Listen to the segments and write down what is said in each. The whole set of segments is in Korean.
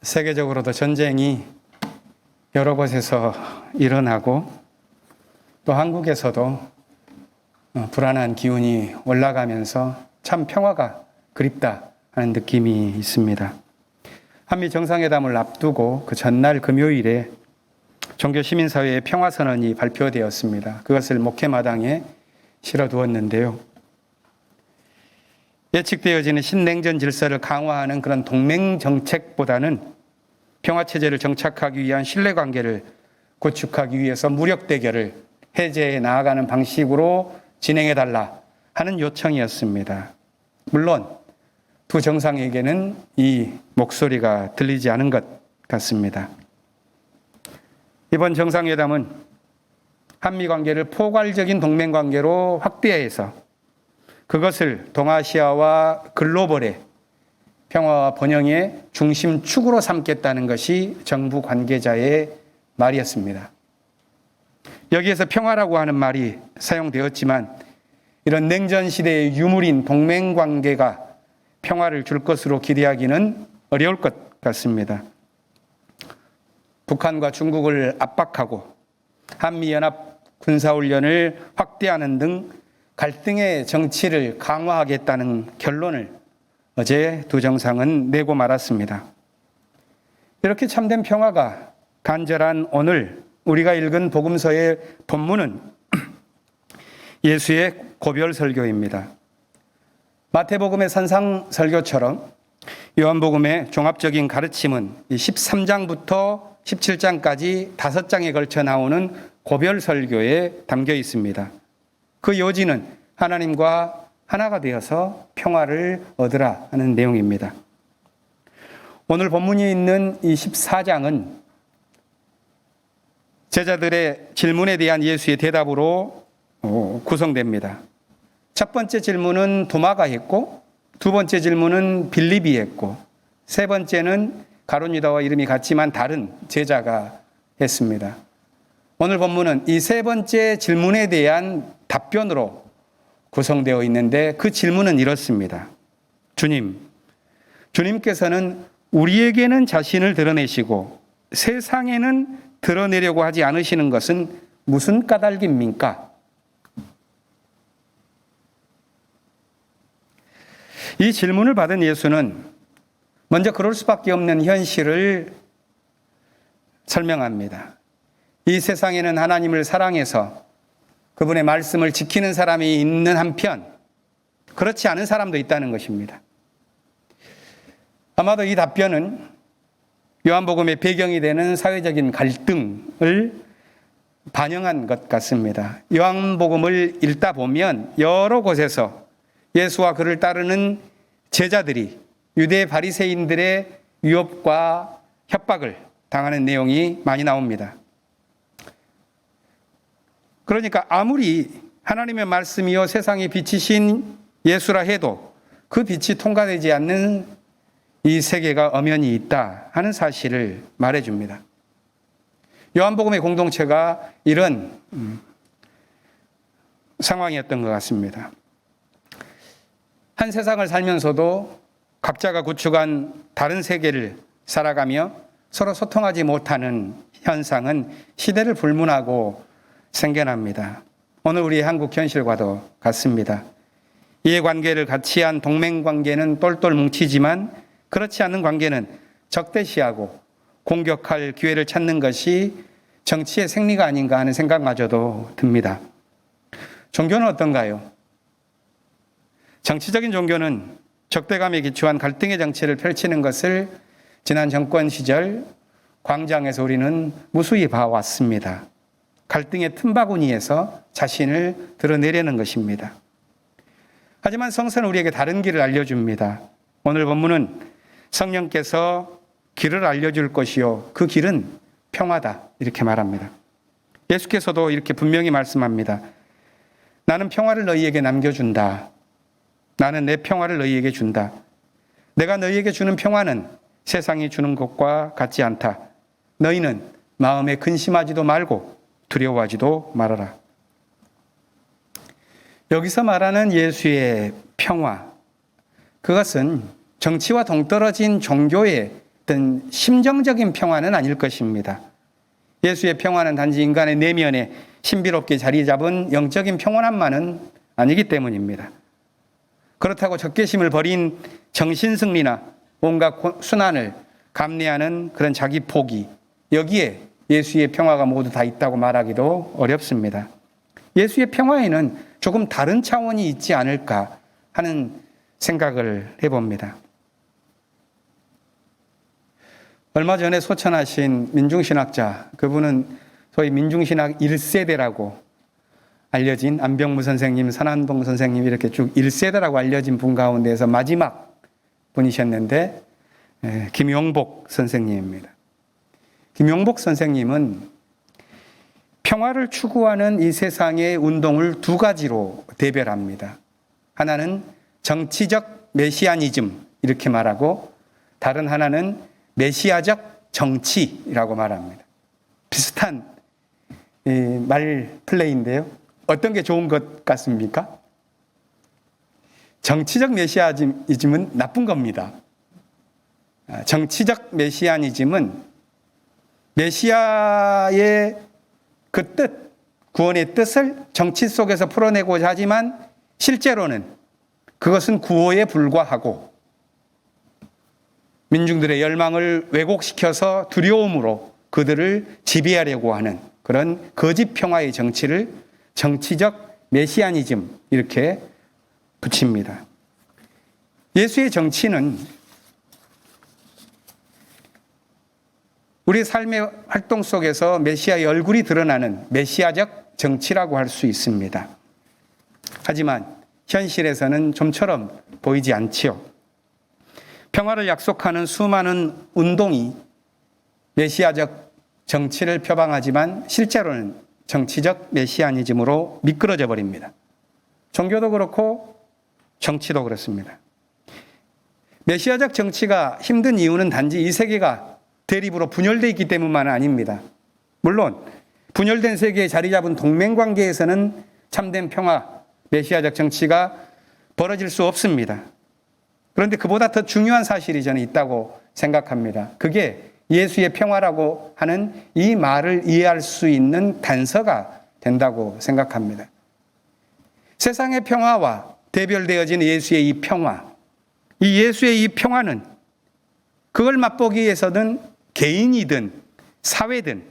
세계적으로도 전쟁이 여러 곳에서 일어나고 또 한국에서도 불안한 기운이 올라가면서 참 평화가 그립다 하는 느낌이 있습니다. 한미 정상회담을 앞두고 그 전날 금요일에 종교시민사회의 평화선언이 발표되었습니다. 그것을 목회마당에 실어두었는데요. 예측되어지는 신냉전 질서를 강화하는 그런 동맹 정책보다는 평화체제를 정착하기 위한 신뢰관계를 구축하기 위해서 무력 대결을 해제해 나아가는 방식으로 진행해달라 하는 요청이었습니다. 물론 두 정상에게는 이 목소리가 들리지 않은 것 같습니다. 이번 정상회담은 한미관계를 포괄적인 동맹관계로 확대해서 그것을 동아시아와 글로벌의 평화와 번영의 중심축으로 삼겠다는 것이 정부 관계자의 말이었습니다. 여기에서 평화라고 하는 말이 사용되었지만 이런 냉전 시대의 유물인 동맹관계가 평화를 줄 것으로 기대하기는 어려울 것 같습니다. 북한과 중국을 압박하고 한미연합 군사훈련을 확대하는 등 갈등의 정치를 강화하겠다는 결론을 어제 두 정상은 내고 말았습니다. 이렇게 참된 평화가 간절한 오늘 우리가 읽은 복음서의 본문은 예수의 고별 설교입니다. 마태복음의 산상설교처럼 요한복음의 종합적인 가르침은 13장부터 17장까지 5장에 걸쳐 나오는 고별 설교에 담겨 있습니다. 그 요지는 하나님과 하나가 되어서 평화를 얻으라 하는 내용입니다. 오늘 본문이 있는 이 14장은 제자들의 질문에 대한 예수의 대답으로 구성됩니다. 첫 번째 질문은 도마가 했고, 두 번째 질문은 빌립이 했고, 세 번째는 가룟 유다와 이름이 같지만 다른 제자가 했습니다. 오늘 본문은 이 세 번째 질문에 대한 답변으로 구성되어 있는데 그 질문은 이렇습니다. 주님께서는 우리에게는 자신을 드러내시고 세상에는 드러내려고 하지 않으시는 것은 무슨 까닭입니까? 이 질문을 받은 예수는 먼저 그럴 수밖에 없는 현실을 설명합니다. 이 세상에는 하나님을 사랑해서 그분의 말씀을 지키는 사람이 있는 한편 그렇지 않은 사람도 있다는 것입니다. 아마도 이 답변은 요한복음의 배경이 되는 사회적인 갈등을 반영한 것 같습니다. 요한복음을 읽다 보면 여러 곳에서 예수와 그를 따르는 제자들이 유대 바리새인들의 유혹과 협박을 당하는 내용이 많이 나옵니다. 그러니까 아무리 하나님의 말씀이요 세상의 빛이신 예수라 해도 그 빛이 통과되지 않는 이 세계가 엄연히 있다 하는 사실을 말해줍니다. 요한복음의 공동체가 이런 상황이었던 것 같습니다. 한 세상을 살면서도 각자가 구축한 다른 세계를 살아가며 서로 소통하지 못하는 현상은 시대를 불문하고 생겨납니다. 오늘 우리 한국 현실과도 같습니다. 이해관계를 같이 한 동맹관계는 똘똘 뭉치지만 그렇지 않은 관계는 적대시하고 공격할 기회를 찾는 것이 정치의 생리가 아닌가 하는 생각마저도 듭니다. 종교는 어떤가요? 정치적인 종교는 적대감에 기초한 갈등의 정치를 펼치는 것을 지난 정권 시절 광장에서 우리는 무수히 봐왔습니다. 갈등의 틈바구니에서 자신을 드러내려는 것입니다. 하지만 성서는 우리에게 다른 길을 알려줍니다. 오늘 본문은 성령께서 길을 알려줄 것이요 그 길은 평화다 이렇게 말합니다. 예수께서도 이렇게 분명히 말씀합니다. 나는 평화를 너희에게 남겨준다. 나는 내 평화를 너희에게 준다. 내가 너희에게 주는 평화는 세상이 주는 것과 같지 않다. 너희는 마음에 근심하지도 말고 두려워하지도 말아라. 여기서 말하는 예수의 평화, 그것은 정치와 동떨어진 종교의 어떤 심정적인 평화는 아닐 것입니다. 예수의 평화는 단지 인간의 내면에 신비롭게 자리 잡은 영적인 평온함만은 아니기 때문입니다. 그렇다고 적개심을 버린 정신승리나 온갖 순환을 감내하는 그런 자기 포기, 여기에 예수의 평화가 모두 다 있다고 말하기도 어렵습니다. 예수의 평화에는 조금 다른 차원이 있지 않을까 하는 생각을 해봅니다. 얼마 전에 소천하신 민중신학자, 그분은 소위 민중신학 1세대라고 알려진 안병무 선생님, 산한동 선생님 이렇게 쭉 1세대라고 알려진 분 가운데서 마지막 분이셨는데 김용복 선생님입니다. 김용복 선생님은 평화를 추구하는 이 세상의 운동을 두 가지로 대별합니다. 하나는 정치적 메시아니즘 이렇게 말하고 다른 하나는 메시아적 정치라고 말합니다. 비슷한 말 플레이인데요. 어떤 게 좋은 것 같습니까? 정치적 메시아니즘은 나쁜 겁니다. 정치적 메시아니즘은 메시아의 그 뜻, 구원의 뜻을 정치 속에서 풀어내고자 하지만 실제로는 그것은 구호에 불과하고 민중들의 열망을 왜곡시켜서 두려움으로 그들을 지배하려고 하는 그런 거짓 평화의 정치를 정치적 메시아니즘 이렇게 붙입니다. 예수의 정치는 우리 삶의 활동 속에서 메시아의 얼굴이 드러나는 메시아적 정치라고 할 수 있습니다. 하지만 현실에서는 좀처럼 보이지 않지요. 평화를 약속하는 수많은 운동이 메시아적 정치를 표방하지만 실제로는 정치적 메시아니즘으로 미끄러져 버립니다. 종교도 그렇고 정치도 그렇습니다. 메시아적 정치가 힘든 이유는 단지 이 세계가 대립으로 분열되어 있기 때문만은 아닙니다. 물론 분열된 세계에 자리 잡은 동맹관계에서는 참된 평화, 메시아적 정치가 벌어질 수 없습니다. 그런데 그보다 더 중요한 사실이 저는 있다고 생각합니다. 그게 예수의 평화라고 하는 이 말을 이해할 수 있는 단서가 된다고 생각합니다. 세상의 평화와 대별되어진 예수의 이 평화, 이 예수의 이 평화는 그걸 맛보기 위해서는 개인이든 사회든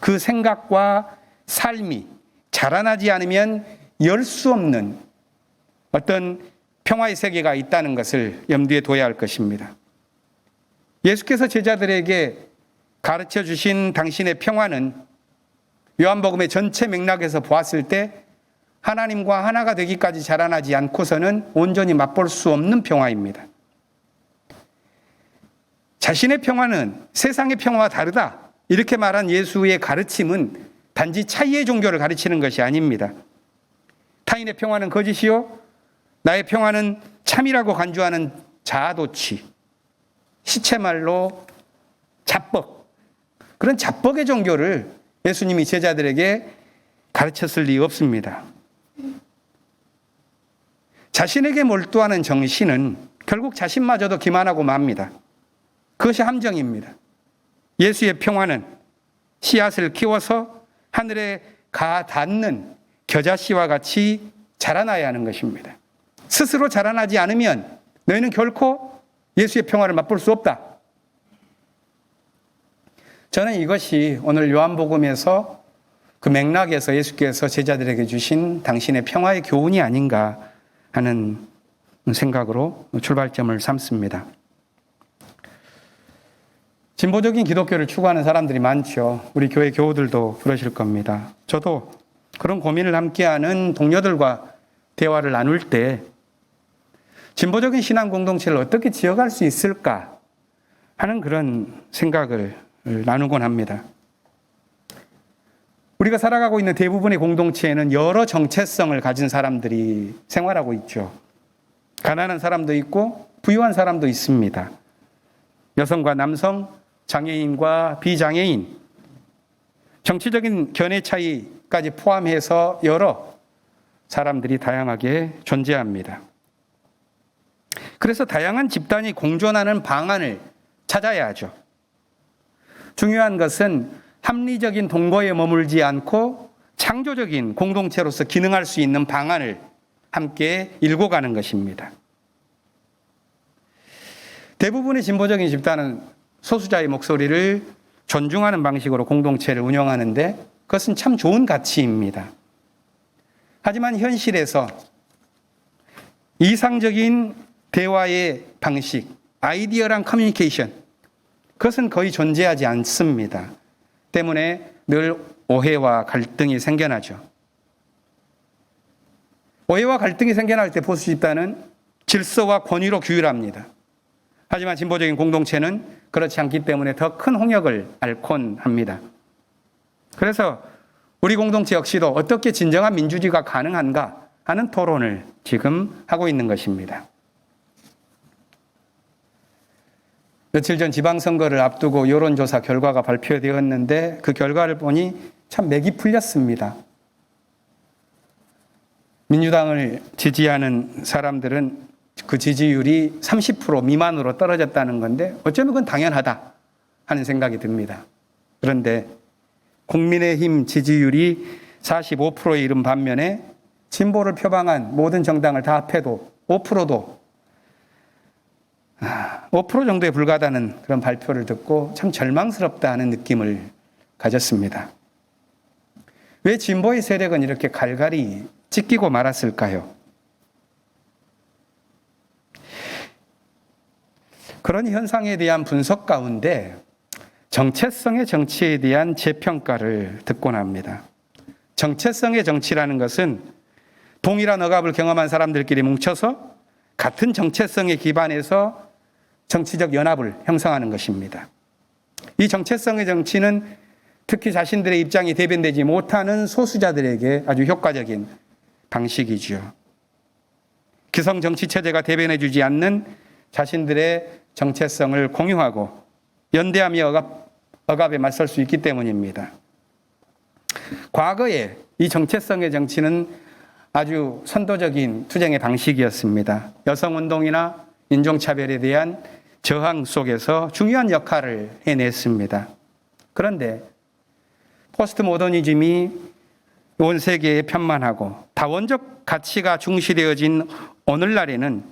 그 생각과 삶이 자라나지 않으면 열 수 없는 어떤 평화의 세계가 있다는 것을 염두에 둬야 할 것입니다. 예수께서 제자들에게 가르쳐 주신 당신의 평화는 요한복음의 전체 맥락에서 보았을 때 하나님과 하나가 되기까지 자라나지 않고서는 온전히 맛볼 수 없는 평화입니다. 자신의 평화는 세상의 평화와 다르다. 이렇게 말한 예수의 가르침은 단지 차이의 종교를 가르치는 것이 아닙니다. 타인의 평화는 거짓이요, 나의 평화는 참이라고 간주하는 자아도취, 시체말로 자뻑, 그런 자뻑의 종교를 예수님이 제자들에게 가르쳤을 리 없습니다. 자신에게 몰두하는 정신은 결국 자신마저도 기만하고 맙니다. 그것이 함정입니다. 예수의 평화는 씨앗을 키워서 하늘에 가 닿는 겨자씨와 같이 자라나야 하는 것입니다. 스스로 자라나지 않으면 너희는 결코 예수의 평화를 맛볼 수 없다. 저는 이것이 오늘 요한복음에서 그 맥락에서 예수께서 제자들에게 주신 당신의 평화의 교훈이 아닌가 하는 생각으로 출발점을 삼습니다. 진보적인 기독교를 추구하는 사람들이 많죠. 우리 교회 교우들도 그러실 겁니다. 저도 그런 고민을 함께하는 동료들과 대화를 나눌 때 진보적인 신앙 공동체를 어떻게 지어갈 수 있을까 하는 그런 생각을 나누곤 합니다. 우리가 살아가고 있는 대부분의 공동체에는 여러 정체성을 가진 사람들이 생활하고 있죠. 가난한 사람도 있고 부유한 사람도 있습니다. 여성과 남성, 장애인과 비장애인, 정치적인 견해 차이까지 포함해서 여러 사람들이 다양하게 존재합니다. 그래서 다양한 집단이 공존하는 방안을 찾아야 하죠. 중요한 것은 합리적인 동거에 머물지 않고 창조적인 공동체로서 기능할 수 있는 방안을 함께 일궈가는 것입니다. 대부분의 진보적인 집단은 소수자의 목소리를 존중하는 방식으로 공동체를 운영하는데 그것은 참 좋은 가치입니다. 하지만 현실에서 이상적인 대화의 방식, 아이디어랑 커뮤니케이션, 그것은 거의 존재하지 않습니다. 때문에 늘 오해와 갈등이 생겨나죠. 오해와 갈등이 생겨날 때 보수 집단은 질서와 권위로 규율합니다. 하지만 진보적인 공동체는 그렇지 않기 때문에 더 큰 홍역을 앓곤 합니다. 그래서 우리 공동체 역시도 어떻게 진정한 민주주의가 가능한가 하는 토론을 지금 하고 있는 것입니다. 며칠 전 지방선거를 앞두고 여론조사 결과가 발표되었는데 그 결과를 보니 참 맥이 풀렸습니다. 민주당을 지지하는 사람들은 그 지지율이 30% 미만으로 떨어졌다는 건데 어쩌면 그건 당연하다 하는 생각이 듭니다. 그런데 국민의힘 지지율이 45%에 이른 반면에 진보를 표방한 모든 정당을 다 합해도 5% 정도에 불과하다는 그런 발표를 듣고 참 절망스럽다 하는 느낌을 가졌습니다. 왜 진보의 세력은 이렇게 갈갈이 찢기고 말았을까요? 그런 현상에 대한 분석 가운데 정체성의 정치에 대한 재평가를 듣곤 합니다. 정체성의 정치라는 것은 동일한 억압을 경험한 사람들끼리 뭉쳐서 같은 정체성에 기반해서 정치적 연합을 형성하는 것입니다. 이 정체성의 정치는 특히 자신들의 입장이 대변되지 못하는 소수자들에게 아주 효과적인 방식이죠. 기성 정치 체제가 대변해주지 않는 자신들의 정체성을 공유하고 연대하며 억압에 맞설 수 있기 때문입니다. 과거에 이 정체성의 정치는 아주 선도적인 투쟁의 방식이었습니다. 여성운동이나 인종차별에 대한 저항 속에서 중요한 역할을 해냈습니다. 그런데 포스트 모더니즘이 온 세계에 편만하고 다원적 가치가 중시되어진 오늘날에는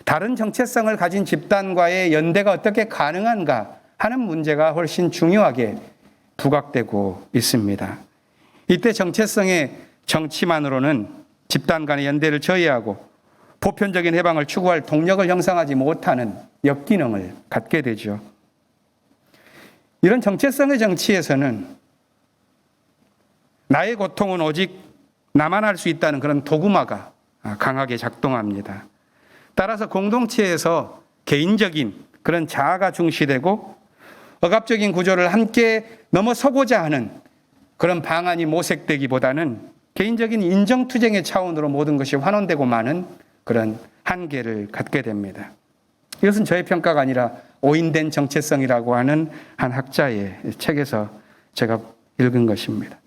다른 정체성을 가진 집단과의 연대가 어떻게 가능한가 하는 문제가 훨씬 중요하게 부각되고 있습니다. 이때 정체성의 정치만으로는 집단 간의 연대를 저해하고 보편적인 해방을 추구할 동력을 형성하지 못하는 역기능을 갖게 되죠. 이런 정체성의 정치에서는 나의 고통은 오직 나만 할 수 있다는 그런 도구마가 강하게 작동합니다. 따라서 공동체에서 개인적인 그런 자아가 중시되고 억압적인 구조를 함께 넘어서고자 하는 그런 방안이 모색되기보다는 개인적인 인정투쟁의 차원으로 모든 것이 환원되고 마는 그런 한계를 갖게 됩니다. 이것은 저의 평가가 아니라 오인된 정체성이라고 하는 한 학자의 책에서 제가 읽은 것입니다.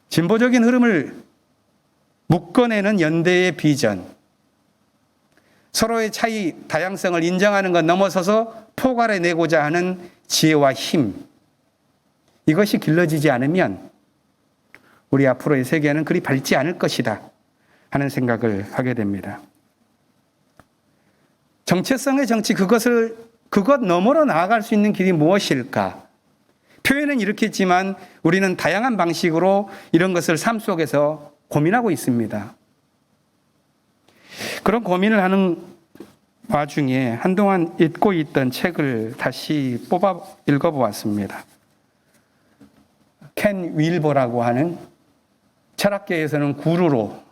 진보적인 흐름을 묶어내는 연대의 비전, 서로의 차이, 다양성을 인정하는 것 넘어서서 포괄해내고자 하는 지혜와 힘, 이것이 길러지지 않으면 우리 앞으로의 세계는 그리 밝지 않을 것이다 하는 생각을 하게 됩니다. 정체성의 정치, 그것 너머로 나아갈 수 있는 길이 무엇일까? 표현은 이렇게 했지만 우리는 다양한 방식으로 이런 것을 삶 속에서 고민하고 있습니다. 그런 고민을 하는 와중에 한동안 읽고 있던 책을 다시 뽑아 읽어보았습니다. 켄 윌버라고 하는 철학계에서는 구루로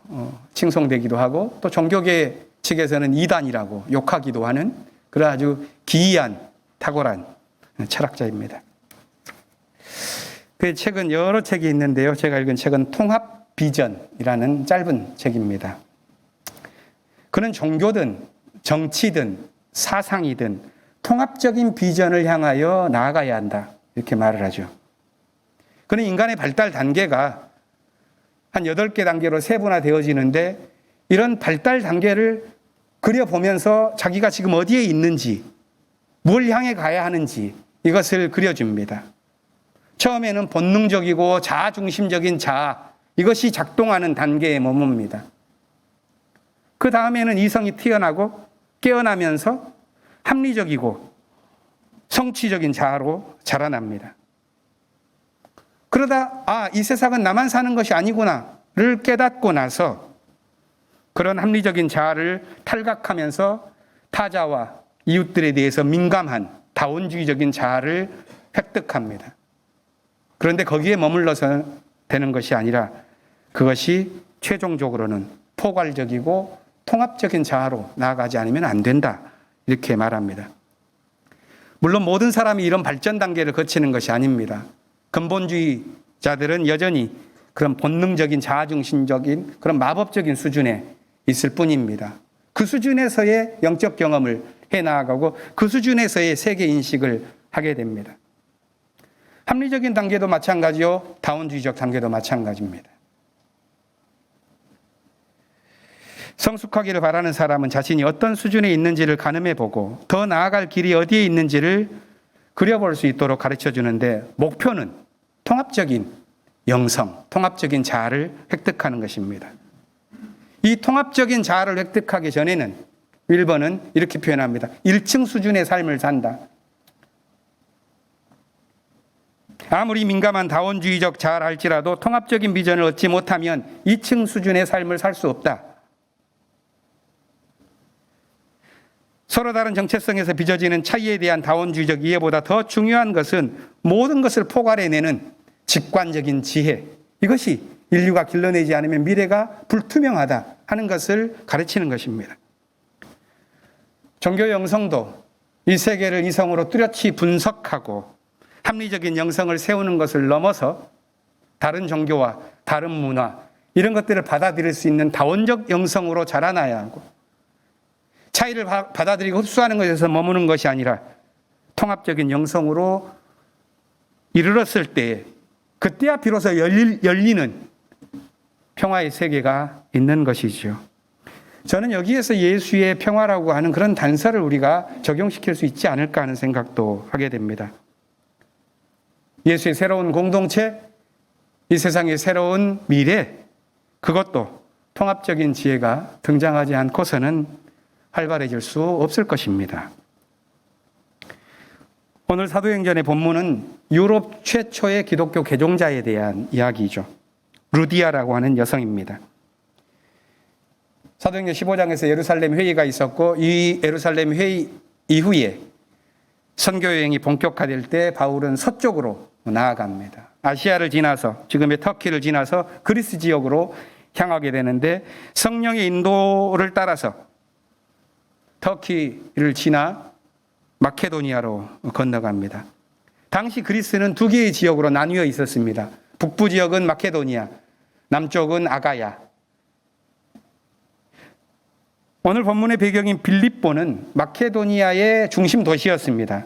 칭송되기도 하고 또 종교계 측에서는 이단이라고 욕하기도 하는 그런 아주 기이한 탁월한 철학자입니다. 그 책은 여러 책이 있는데요. 제가 읽은 책은 통합 비전이라는 짧은 책입니다. 그는 종교든 정치든 사상이든 통합적인 비전을 향하여 나아가야 한다 이렇게 말을 하죠. 그는 인간의 발달 단계가 한 8개 단계로 세분화되어지는데 이런 발달 단계를 그려보면서 자기가 지금 어디에 있는지 뭘 향해 가야 하는지 이것을 그려줍니다. 처음에는 본능적이고 자아중심적인 자아, 이것이 작동하는 단계에 머뭅니다. 그 다음에는 이성이 튀어나고 깨어나면서 합리적이고 성취적인 자아로 자라납니다. 그러다 이 세상은 나만 사는 것이 아니구나를 깨닫고 나서 그런 합리적인 자아를 탈각하면서 타자와 이웃들에 대해서 민감한 다원주의적인 자아를 획득합니다. 그런데 거기에 머물러서 되는 것이 아니라 그것이 최종적으로는 포괄적이고 통합적인 자아로 나아가지 않으면 안 된다, 이렇게 말합니다. 물론 모든 사람이 이런 발전 단계를 거치는 것이 아닙니다. 근본주의자들은 여전히 그런 본능적인 자아중심적인 그런 마법적인 수준에 있을 뿐입니다. 그 수준에서의 영적 경험을 해나가고 그 수준에서의 세계 인식을 하게 됩니다. 합리적인 단계도 마찬가지요, 다원주의적 단계도 마찬가지입니다. 성숙하기를 바라는 사람은 자신이 어떤 수준에 있는지를 가늠해보고 더 나아갈 길이 어디에 있는지를 그려볼 수 있도록 가르쳐주는데, 목표는 통합적인 영성, 통합적인 자아를 획득하는 것입니다. 이 통합적인 자아를 획득하기 전에는 윌버는 이렇게 표현합니다. 1층 수준의 삶을 산다. 아무리 민감한 다원주의적 자아를 할지라도 통합적인 비전을 얻지 못하면 2층 수준의 삶을 살 수 없다. 서로 다른 정체성에서 빚어지는 차이에 대한 다원주의적 이해보다 더 중요한 것은 모든 것을 포괄해내는 직관적인 지혜, 이것이 인류가 길러내지 않으면 미래가 불투명하다 하는 것을 가르치는 것입니다. 종교 영성도 이 세계를 이성으로 뚜렷이 분석하고 합리적인 영성을 세우는 것을 넘어서 다른 종교와 다른 문화, 이런 것들을 받아들일 수 있는 다원적 영성으로 자라나야 하고, 차이를 받아들이고 흡수하는 것에서 머무는 것이 아니라 통합적인 영성으로 이르렀을 때, 그때야 비로소 열리는 평화의 세계가 있는 것이죠. 저는 여기에서 예수의 평화라고 하는 그런 단서를 우리가 적용시킬 수 있지 않을까 하는 생각도 하게 됩니다. 예수의 새로운 공동체, 이 세상의 새로운 미래, 그것도 통합적인 지혜가 등장하지 않고서는 활발해질 수 없을 것입니다. 오늘 사도행전의 본문은 유럽 최초의 기독교 개종자에 대한 이야기죠. 루디아라고 하는 여성입니다. 사도행전 15장에서 예루살렘 회의가 있었고, 이 예루살렘 회의 이후에 선교 여행이 본격화될 때 바울은 서쪽으로 나아갑니다. 아시아를 지나서 지금의 터키를 지나서 그리스 지역으로 향하게 되는데, 성령의 인도를 따라서 터키를 지나 마케도니아로 건너갑니다. 당시 그리스는 두 개의 지역으로 나뉘어 있었습니다. 북부 지역은 마케도니아, 남쪽은 아가야. 오늘 본문의 배경인 빌립보는 마케도니아의 중심 도시였습니다.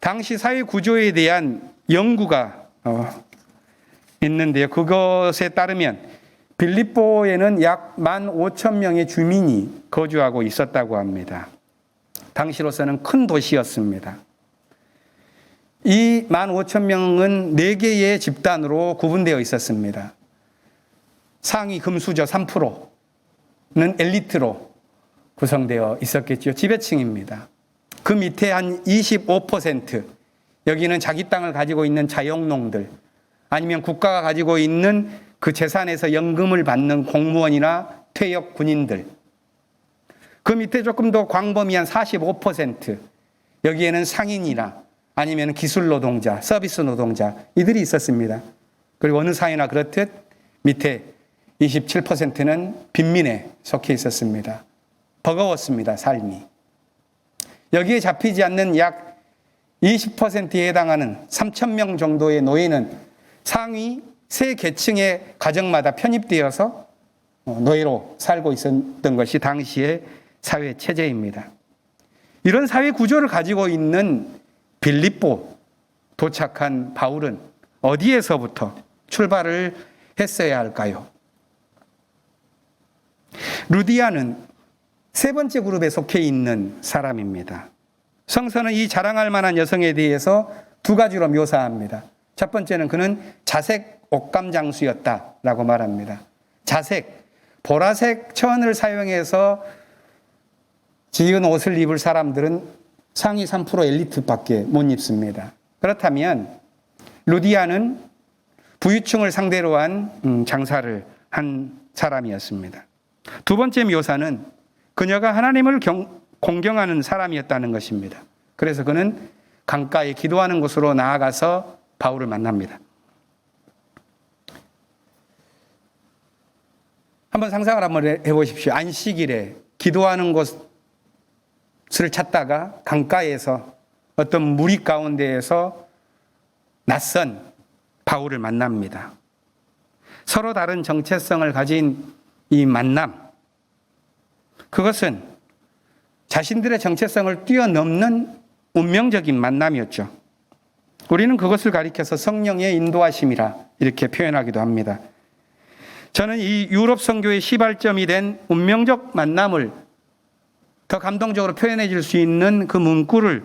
당시 사회 구조에 대한 연구가 있는데요. 그것에 따르면 빌립보에는 약 15,000명의 주민이 거주하고 있었다고 합니다. 당시로서는 큰 도시였습니다. 이 15,000명은 4개의 집단으로 구분되어 있었습니다. 상위 금수저 3%는 엘리트로 구성되어 있었겠죠. 지배층입니다. 그 밑에 한 25%, 여기는 자기 땅을 가지고 있는 자영농들, 아니면 국가가 가지고 있는 그 재산에서 연금을 받는 공무원이나 퇴역 군인들, 그 밑에 조금 더 광범위한 45%, 여기에는 상인이나 아니면 기술 노동자, 서비스 노동자, 이들이 있었습니다. 그리고 어느 사회나 그렇듯 밑에 27%는 빈민에 속해 있었습니다. 버거웠습니다, 삶이. 여기에 잡히지 않는 약 20%에 해당하는 3,000명 정도의 노예는 상위 세 계층의 가정마다 편입되어서 노예로 살고 있었던 것이 당시의 사회 체제입니다. 이런 사회 구조를 가지고 있는 빌립보 도착한 바울은 어디에서부터 출발을 했어야 할까요? 루디아는 세 번째 그룹에 속해 있는 사람입니다. 성서는 이 자랑할 만한 여성에 대해서 두 가지로 묘사합니다. 첫 번째는 그는 자색 옷감장수였다라고 말합니다. 자색, 보라색 천을 사용해서 지은 옷을 입을 사람들은 상위 3% 엘리트밖에 못 입습니다. 그렇다면 루디아는 부유층을 상대로 한 장사를 한 사람이었습니다. 두 번째 묘사는 그녀가 하나님을 공경하는 사람이었다는 것입니다. 그래서 그는 강가에 기도하는 곳으로 나아가서 바울을 만납니다. 한번 상상을 한번 해보십시오. 안식일에 기도하는 곳을 찾다가 강가에서 어떤 무리 가운데에서 낯선 바울을 만납니다. 서로 다른 정체성을 가진 이 만남, 그것은 자신들의 정체성을 뛰어넘는 운명적인 만남이었죠. 우리는 그것을 가리켜서 성령의 인도하심이라 이렇게 표현하기도 합니다. 저는 이 유럽 선교의 시발점이 된 운명적 만남을 더 감동적으로 표현해 줄 수 있는 그 문구를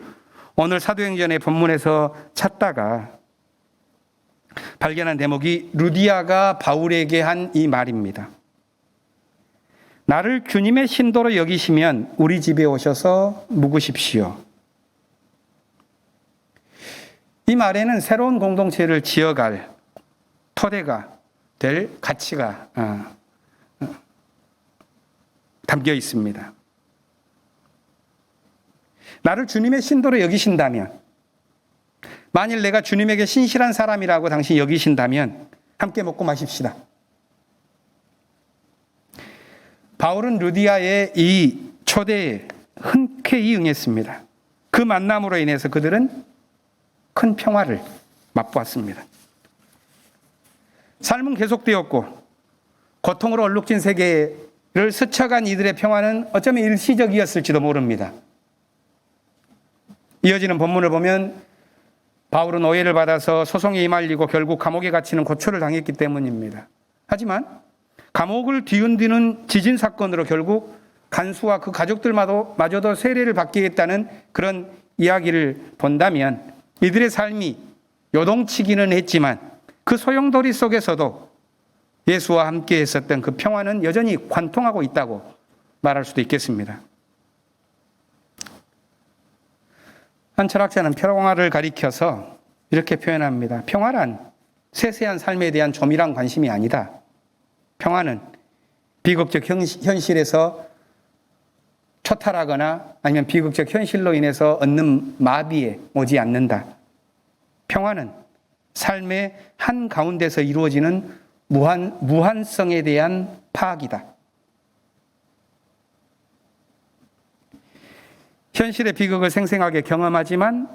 오늘 사도행전의 본문에서 찾다가 발견한 대목이 루디아가 바울에게 한 이 말입니다. 나를 주님의 신도로 여기시면 우리 집에 오셔서 묵으십시오. 이 말에는 새로운 공동체를 지어갈 토대가 될 가치가 담겨 있습니다. 나를 주님의 신도로 여기신다면, 만일 내가 주님에게 신실한 사람이라고 당신이 여기신다면 함께 먹고 마십시다. 바울은 루디아의 이 초대에 흔쾌히 응했습니다. 그 만남으로 인해서 그들은 큰 평화를 맛보았습니다. 삶은 계속되었고 고통으로 얼룩진 세계를 스쳐간 이들의 평화는 어쩌면 일시적이었을지도 모릅니다. 이어지는 본문을 보면 바울은 오해를 받아서 소송에 휘말리고 결국 감옥에 갇히는 고초를 당했기 때문입니다. 하지만 감옥을 뒤흔드는 지진 사건으로 결국 간수와 그 가족들마저도 세례를 받게 했다는 그런 이야기를 본다면 이들의 삶이 요동치기는 했지만 그 소용돌이 속에서도 예수와 함께 했었던 그 평화는 여전히 관통하고 있다고 말할 수도 있겠습니다. 한 철학자는 평화를 가리켜서 이렇게 표현합니다. 평화란 세세한 삶에 대한 조밀한 관심이 아니다. 평화는 비극적 현실에서 초탈하거나 아니면 비극적 현실로 인해서 얻는 마비에 오지 않는다. 평화는 삶의 한가운데서 이루어지는 무한성에 대한 파악이다. 현실의 비극을 생생하게 경험하지만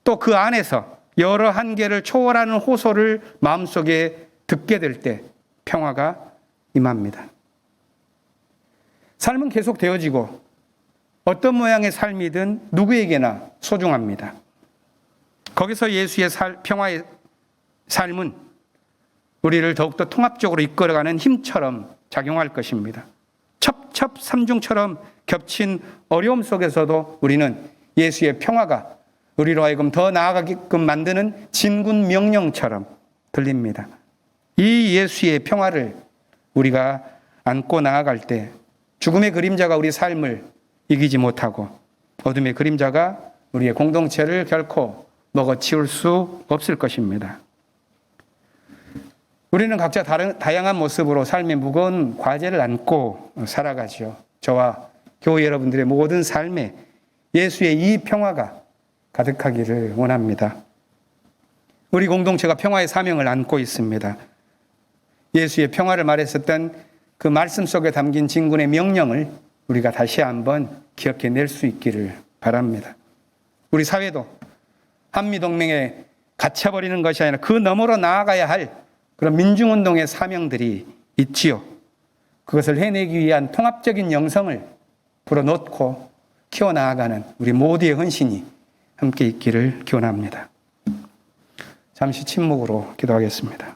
또 그 안에서 여러 한계를 초월하는 호소를 마음속에 듣게 될 때 평화가 임합니다. 삶은 계속 되어지고 어떤 모양의 삶이든 누구에게나 소중합니다. 거기서 예수의 평화의 삶은 우리를 더욱더 통합적으로 이끌어가는 힘처럼 작용할 것입니다. 첩첩삼중처럼 겹친 어려움 속에서도 우리는 예수의 평화가 우리로 하여금 더 나아가게끔 만드는 진군 명령처럼 들립니다. 이 예수의 평화를 우리가 안고 나아갈 때 죽음의 그림자가 우리 삶을 이기지 못하고 어둠의 그림자가 우리의 공동체를 결코 먹어치울 수 없을 것입니다. 우리는 각자 다양한 모습으로 삶의 무거운 과제를 안고 살아가죠. 저와 교회 여러분들의 모든 삶에 예수의 이 평화가 가득하기를 원합니다. 우리 공동체가 평화의 사명을 안고 있습니다. 예수의 평화를 말했었던 그 말씀 속에 담긴 진군의 명령을 우리가 다시 한번 기억해낼 수 있기를 바랍니다. 우리 사회도 한미동맹에 갇혀버리는 것이 아니라 그 너머로 나아가야 할 그런 민중운동의 사명들이 있지요. 그것을 해내기 위한 통합적인 영성을 불어넣고 키워나가는 우리 모두의 헌신이 함께 있기를 기원합니다. 잠시 침묵으로 기도하겠습니다.